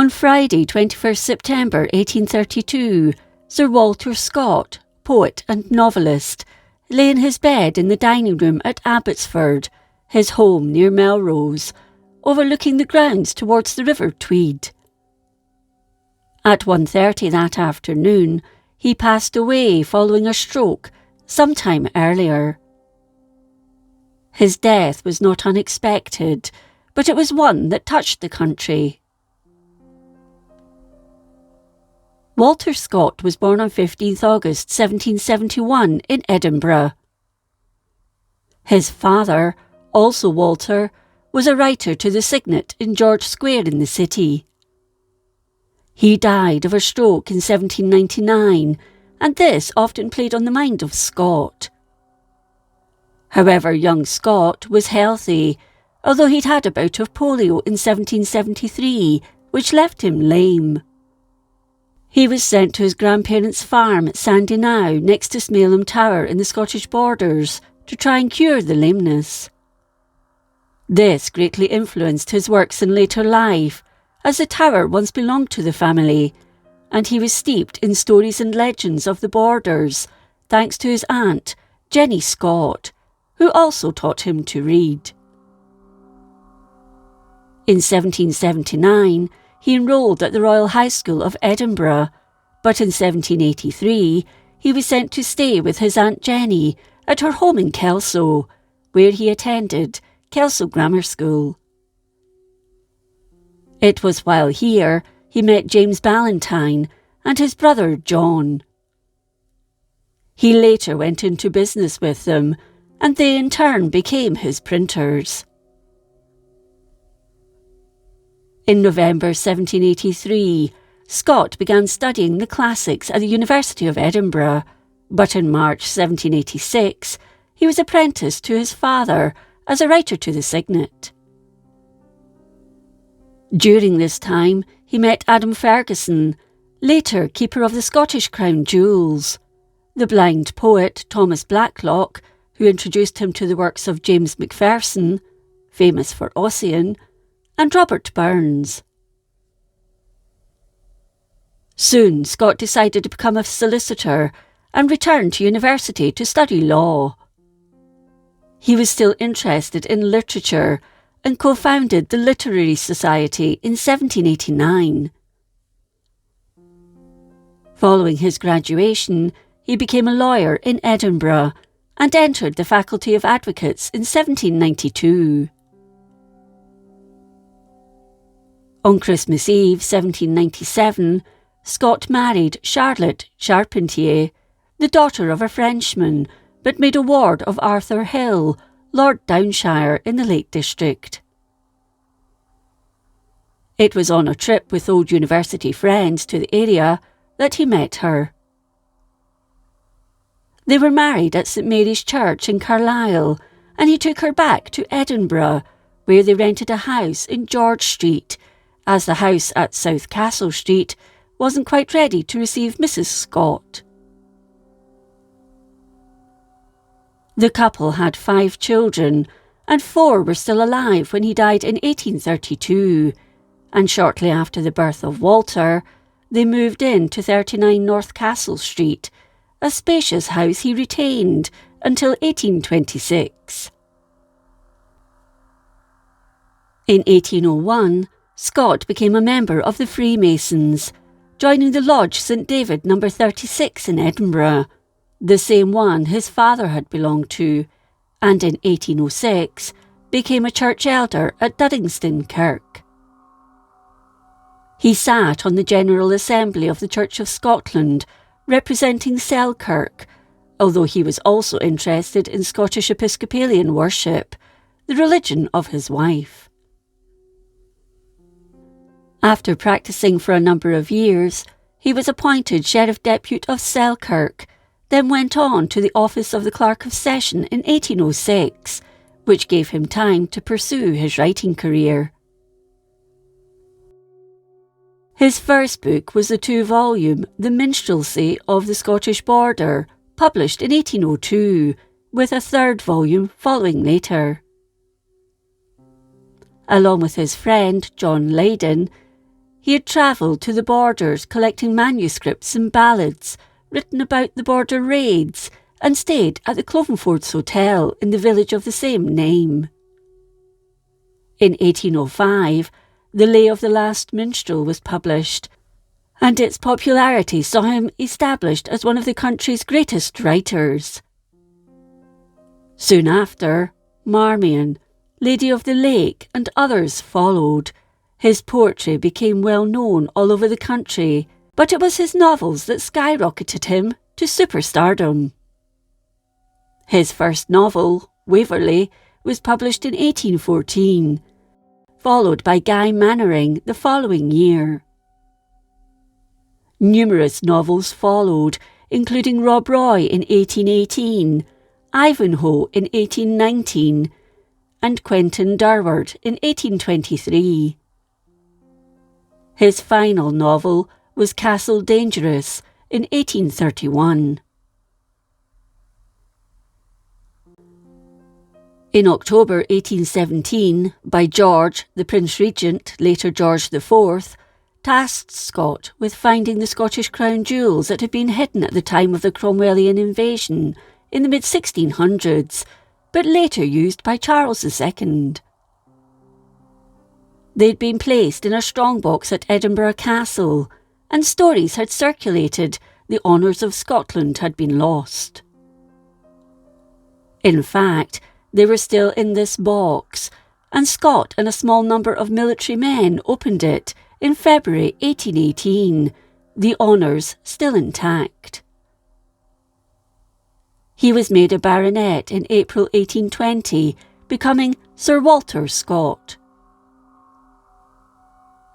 On Friday, 21st September 1832, Sir Walter Scott, poet and novelist, lay in his bed in the dining room at Abbotsford, his home near Melrose, overlooking the grounds towards the River Tweed. At 1:30 that afternoon, he passed away following a stroke some time earlier. His death was not unexpected, but it was one that touched the country. Walter Scott was born on 15th August 1771 in Edinburgh. His father, also Walter, was a writer to the Signet in George Square in the city. He died of a stroke in 1799, and this often played on the mind of Scott. However, young Scott was healthy, although he'd had a bout of polio in 1773, which left him lame. He was sent to his grandparents' farm at Sandy Now, next to Smailham Tower in the Scottish borders, to try and cure the lameness. This greatly influenced his works in later life, as the tower once belonged to the family, and he was steeped in stories and legends of the borders, thanks to his aunt, Jenny Scott, who also taught him to read. In 1779, he enrolled at the Royal High School of Edinburgh, but in 1783 he was sent to stay with his Aunt Jenny at her home in Kelso, where he attended Kelso Grammar School. It was while here he met James Ballantyne and his brother John. He later went into business with them, and they in turn became his printers. In November 1783, Scott began studying the classics at the University of Edinburgh, but in March 1786 he was apprenticed to his father as a writer to the Signet. During this time he met Adam Ferguson, later Keeper of the Scottish Crown Jewels, the blind poet Thomas Blacklock, who introduced him to the works of James Macpherson, famous for Ossian, and Robert Burns. Soon Scott decided to become a solicitor and returned to university to study law. He was still interested in literature and co-founded the Literary Society in 1789. Following his graduation, he became a lawyer in Edinburgh and entered the Faculty of Advocates in 1792. On Christmas Eve 1797, Scott married Charlotte Charpentier, the daughter of a Frenchman, but made a ward of Arthur Hill, Lord Downshire in the Lake District. It was on a trip with old university friends to the area that he met her. They were married at St Mary's Church in Carlisle, and he took her back to Edinburgh, where they rented a house in George Street, as the house at South Castle Street wasn't quite ready to receive Mrs. Scott. The couple had 5 children, and 4 were still alive when he died in 1832, and shortly after the birth of Walter, they moved in to 39 North Castle Street, a spacious house he retained until 1826. In 1801, Scott became a member of the Freemasons, joining the Lodge St David No. 36 in Edinburgh, the same one his father had belonged to, and in 1806 became a church elder at Duddingston Kirk. He sat on the General Assembly of the Church of Scotland, representing Selkirk, although he was also interested in Scottish Episcopalian worship, the religion of his wife. After practising for a number of years, he was appointed Sheriff Depute of Selkirk, then went on to the office of the Clerk of Session in 1806, which gave him time to pursue his writing career. His first book was the 2-volume The Minstrelsy of the Scottish Border, published in 1802, with a 3rd volume following later. Along with his friend John Leyden, He had travelled to the borders collecting manuscripts and ballads written about the border raids and stayed at the Clovenfords Hotel in the village of the same name. In 1805, The Lay of the Last Minstrel was published, and its popularity saw him established as one of the country's greatest writers. Soon after, Marmion, Lady of the Lake, and others followed. His poetry became well known all over the country, but it was his novels that skyrocketed him to superstardom. His first novel, Waverley, was published in 1814, followed by Guy Mannering the following year. Numerous novels followed, including Rob Roy in 1818, Ivanhoe in 1819, and Quentin Durward in 1823. His final novel was Castle Dangerous in 1831. In October 1817, by George, the Prince Regent, later George IV, tasked Scott with finding the Scottish crown jewels that had been hidden at the time of the Cromwellian invasion in the mid-1600s, but later used by Charles II. They'd been placed in a strongbox at Edinburgh Castle, and stories had circulated the honours of Scotland had been lost. In fact, they were still in this box, and Scott and a small number of military men opened it in February 1818, the honours still intact. He was made a baronet in April 1820, becoming Sir Walter Scott.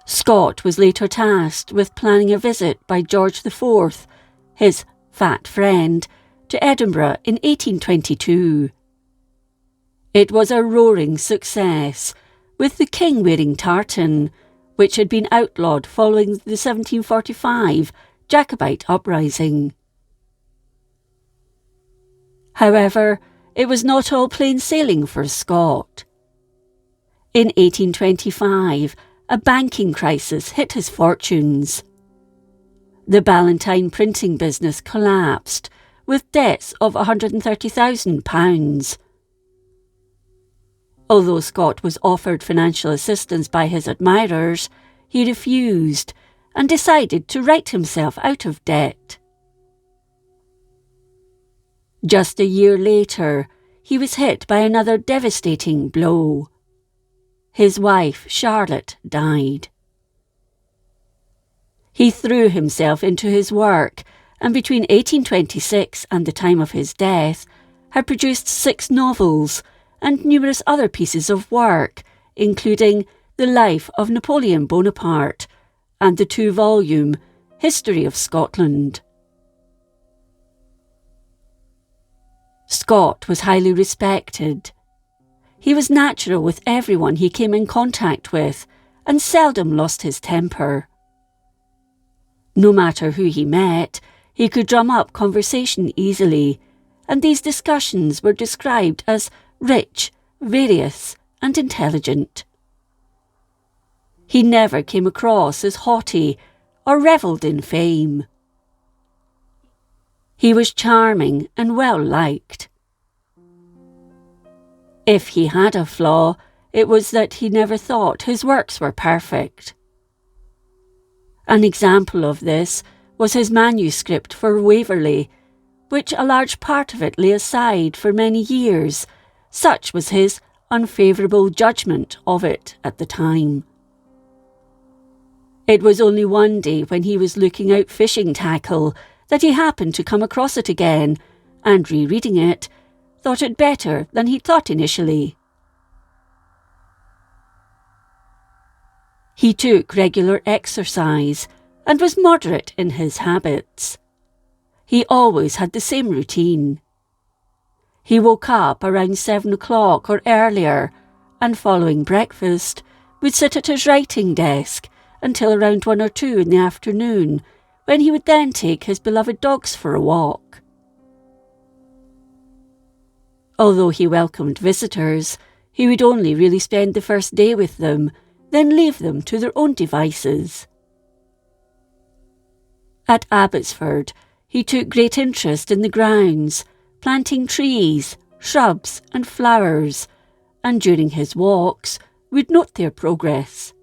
Scott was later tasked with planning a visit by George IV, his fat friend, to Edinburgh in 1822. It was a roaring success, with the king wearing tartan, which had been outlawed following the 1745 Jacobite uprising. However, it was not all plain sailing for Scott. In 1825, a banking crisis hit his fortunes. The Ballantine printing business collapsed, with debts of £130,000. Although Scott was offered financial assistance by his admirers, he refused and decided to write himself out of debt. Just a year later, he was hit by another devastating blow. His wife, Charlotte, died. He threw himself into his work, and between 1826 and the time of his death, had produced 6 novels and numerous other pieces of work, including The Life of Napoleon Bonaparte and the 2-volume History of Scotland. Scott was highly respected. He was natural with everyone he came in contact with and seldom lost his temper. No matter who he met, he could drum up conversation easily, and these discussions were described as rich, various, and intelligent. He never came across as haughty or revelled in fame. He was charming and well liked. If he had a flaw, it was that he never thought his works were perfect. An example of this was his manuscript for Waverley, which a large part of it lay aside for many years. Such was his unfavourable judgment of it at the time. It was only one day when he was looking out fishing tackle that he happened to come across it again, and rereading it, thought it better than he thought initially. He took regular exercise and was moderate in his habits. He always had the same routine. He woke up around 7 o'clock or earlier, and following breakfast, would sit at his writing desk until around 1 or 2 in the afternoon, when he would then take his beloved dogs for a walk. Although he welcomed visitors, he would only really spend the first day with them, then leave them to their own devices. At Abbotsford, he took great interest in the grounds, planting trees, shrubs and flowers, and during his walks would note their progress.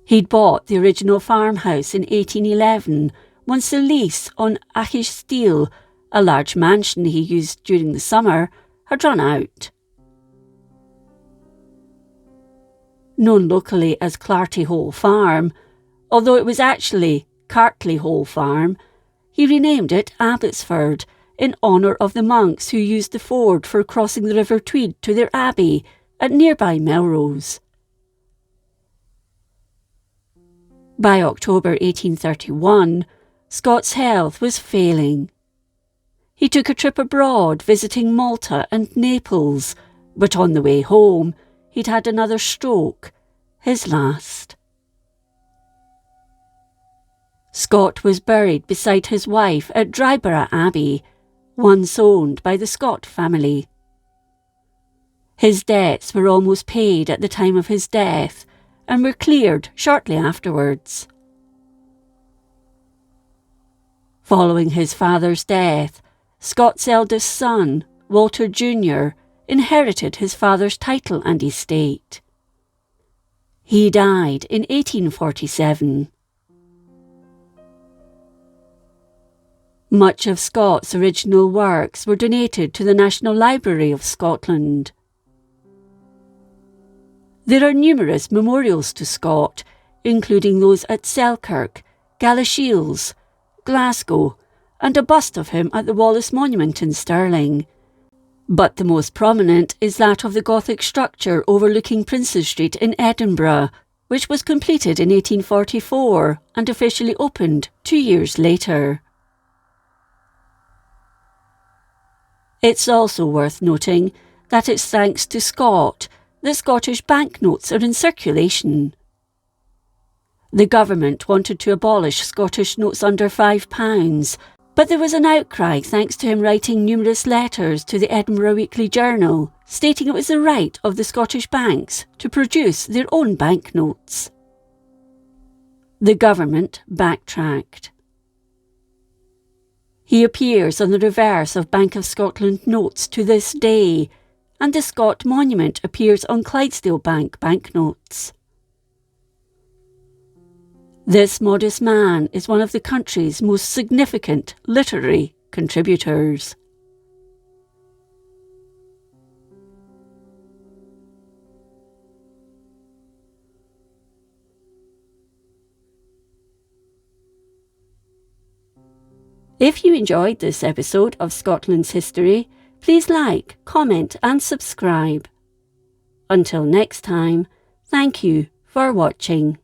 He'd bought the original farmhouse in 1811, once the lease on C.O.AG steel, a large mansion he used during the summer, had run out. Known locally as Clarty Hole Farm, although it was actually Cartley Hole Farm, he renamed it Abbotsford in honour of the monks who used the ford for crossing the River Tweed to their abbey at nearby Melrose. By October 1831, Scott's health was failing. He took a trip abroad visiting Malta and Naples, but on the way home he'd had another stroke, his last. Scott was buried beside his wife at Dryborough Abbey, once owned by the Scott family. His debts were almost paid at the time of his death, and were cleared shortly afterwards. Following his father's death, Scott's eldest son, Walter Jr., inherited his father's title and estate. He died in 1847. Much of Scott's original works were donated to the National Library of Scotland. There are numerous memorials to Scott, including those at Selkirk, Galashiels, Glasgow, and a bust of him at the Wallace Monument in Stirling. But the most prominent is that of the Gothic structure overlooking Princes Street in Edinburgh, which was completed in 1844 and officially opened 2 years later. It's also worth noting that it's thanks to Scott that Scottish banknotes are in circulation. The government wanted to abolish Scottish notes under £5, but there was an outcry thanks to him writing numerous letters to the Edinburgh Weekly Journal, stating it was the right of the Scottish banks to produce their own banknotes. The government backtracked. He appears on the reverse of Bank of Scotland notes to this day, and the Scott Monument appears on Clydesdale Bank banknotes. This modest man is one of the country's most significant literary contributors. If you enjoyed this episode of Scotland's History, please like, comment and subscribe. Until next time, thank you for watching.